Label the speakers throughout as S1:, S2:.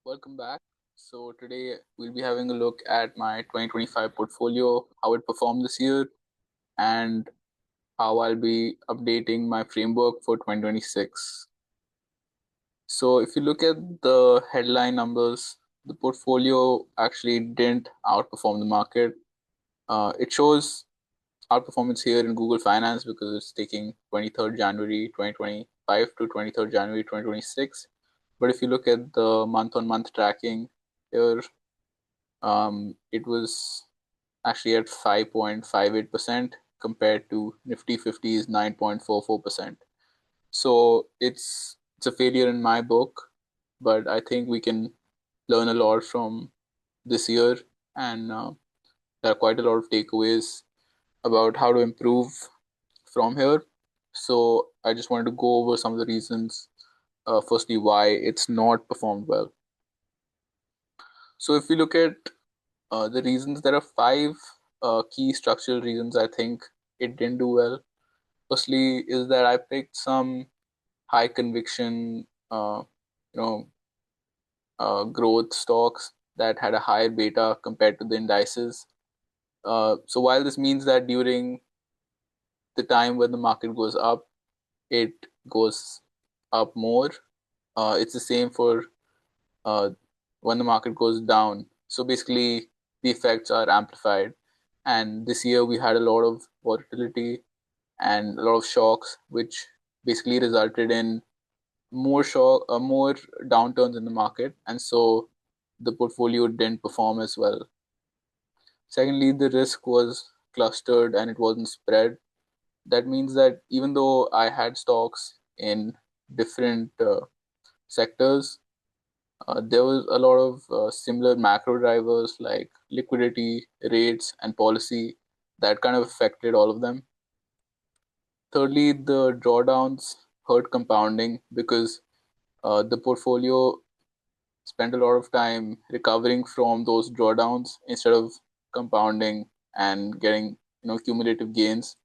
S1: Welcome back. So today we'll be having a look at my 2025 portfolio, how it performed this year, and how I'll be updating my framework for 2026. So if you look at the headline numbers, the portfolio actually didn't outperform the market. It shows outperformance here in Google Finance because it's taking 23rd January 2025 to 23rd January 2026. But if you look at the month on month tracking here, it was actually at 5.58% compared to Nifty 50's 9.44%. So it's a failure in my book, but I think we can learn a lot from this year, and there are quite a lot of takeaways about how to improve from here. So I just wanted to go over some of the reasons. Firstly, why it's not performed well. So if we look at the reasons, there are five key structural reasons I think it didn't do well. Firstly, is that I picked some high conviction, you know, growth stocks that had a higher beta compared to the indices. So while this means that during the time when the market goes up, it goes up more. It's the same for uh, when the market goes down. So basically, the effects are amplified. And this year, we had a lot of volatility and a lot of shocks, which basically resulted in more downturns in the market, and so the portfolio didn't perform as well. Secondly, the risk was clustered and it wasn't spread. That means that even though I had stocks in different sectors, there was a lot of similar macro drivers like liquidity, rates, and policy that kind of affected all of them. Thirdly, the drawdowns hurt compounding because the portfolio spent a lot of time recovering from those drawdowns instead of compounding and getting cumulative gains.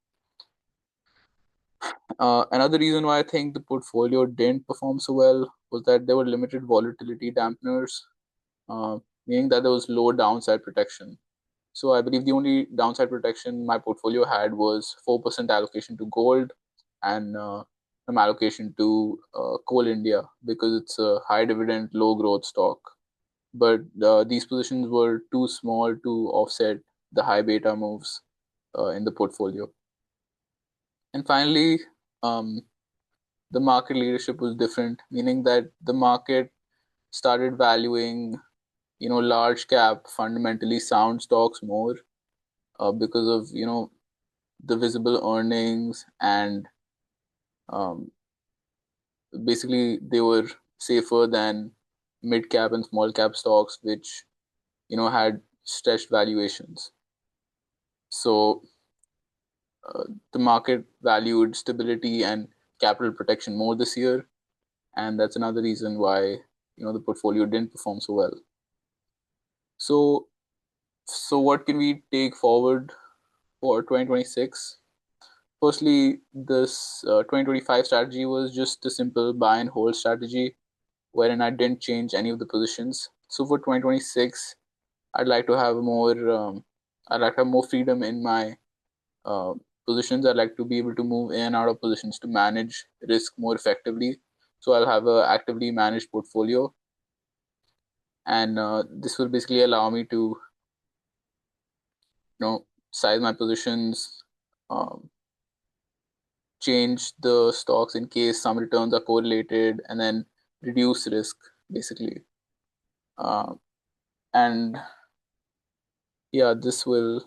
S1: Another reason why I think the portfolio didn't perform so well was that there were limited volatility dampeners, uh, meaning that there was low downside protection. So I believe the only downside protection my portfolio had was 4% allocation to gold and some allocation to Coal India because it's a high dividend, low growth stock. But these positions were too small to offset the high beta moves in the portfolio. And finally, um, the market leadership was different, meaning that the market started valuing large cap fundamentally sound stocks more because of the visible earnings, and um, basically they were safer than mid cap and small cap stocks which had stretched valuations. So the market valued stability and capital protection more this year, and that's another reason why the portfolio didn't perform so well. So what can we take forward for 2026? Firstly, this 2025 strategy was just a simple buy and hold strategy wherein I didn't change any of the positions. So for 2026, I'd like to have more freedom in my uh, positions. I like to be able to move in and out of positions to manage risk more effectively. So I'll have a actively managed portfolio, and this will basically allow me to size my positions, um, change the stocks in case some returns are correlated, and then reduce risk basically. Uh, and yeah, this will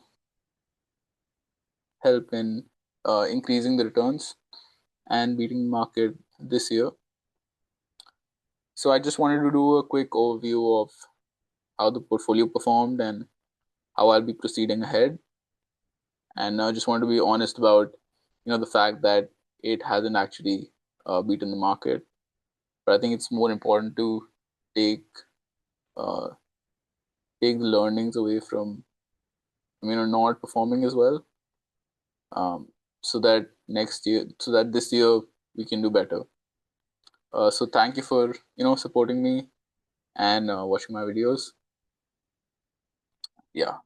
S1: help in increasing the returns and beating the market this year. So I just wanted to do a quick overview of how the portfolio performed and how I'll be proceeding ahead. And I just wanted to be honest about, the fact that it hasn't actually beaten the market. But I think it's more important to take uh, take the learnings away from, not performing as well, um, so that this year we can do better. So thank you for supporting me, and watching my videos. Yeah.